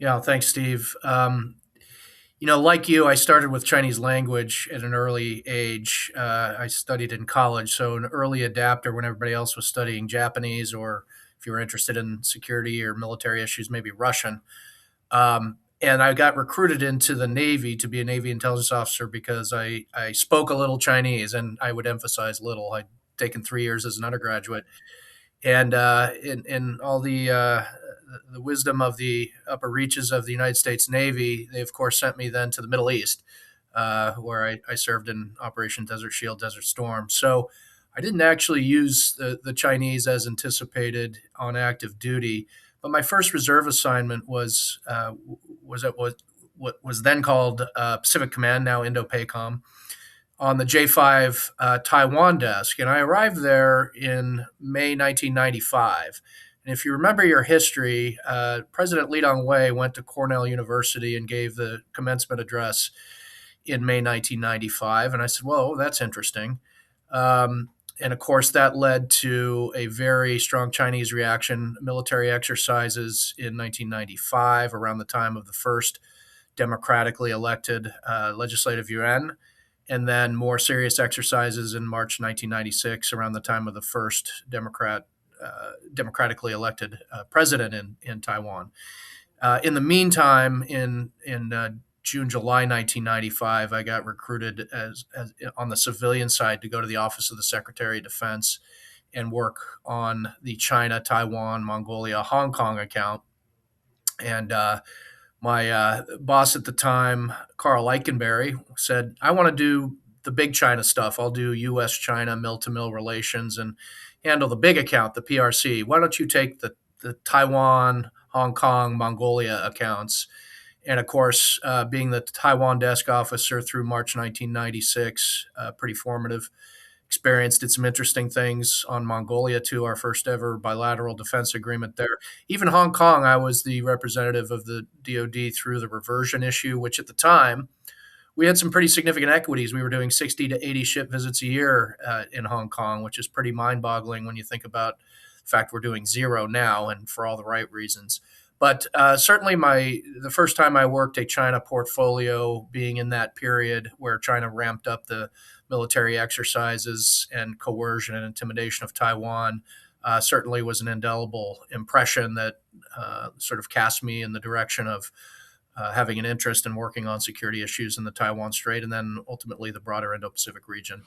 Yeah, thanks, Steve. Like you, I started with Chinese language at an early age. I studied in college, so an early adapter when everybody else was studying Japanese, or if you were interested in security or military issues, maybe Russian. And I got recruited into the Navy to be a Navy intelligence officer because I spoke a little Chinese, and I would emphasize little. I'd taken 3 years as an undergraduate, and in all the wisdom of the upper reaches of the United States Navy, they of course sent me then to the Middle East, where I served in Operation Desert Shield, Desert Storm. So I didn't actually use the Chinese as anticipated on active duty, but my first reserve assignment was at what was then called Pacific Command, now Indo-PACOM, on the J5 Taiwan desk. And I arrived there in May 1995. And if you remember your history, President Lee Teng-hui went to Cornell University and gave the commencement address in May 1995. And I said, "Whoa, that's interesting." And of course, that led to a very strong Chinese reaction, military exercises in 1995, around the time of the first democratically elected legislative yuan, and then more serious exercises in March 1996, around the time of the first democratically elected president in Taiwan. In the meantime, in June, July 1995, I got recruited as on the civilian side to go to the Office of the Secretary of Defense and work on the China, Taiwan, Mongolia, Hong Kong account. And my boss at the time, Carl Eichenberry, said, "I want to do the big China stuff. I'll do U.S. China mill to mill relations and handle the big account, the PRC. Why don't you take the Taiwan, Hong Kong, Mongolia accounts?" And of course, being the Taiwan desk officer through March 1996, pretty formative experience. Did some interesting things on Mongolia too, our first ever bilateral defense agreement there. Even Hong Kong, I was the representative of the DoD through the reversion issue, which at the time we had some pretty significant equities. We were doing 60 to 80 ship visits a year in Hong Kong, which is pretty mind boggling when you think about the fact we're doing zero now, and for all the right reasons. But certainly, the first time I worked a China portfolio, being in that period where China ramped up the military exercises and coercion and intimidation of Taiwan, certainly was an indelible impression that sort of cast me in the direction of having an interest in working on security issues in the Taiwan Strait and then ultimately the broader Indo Pacific region.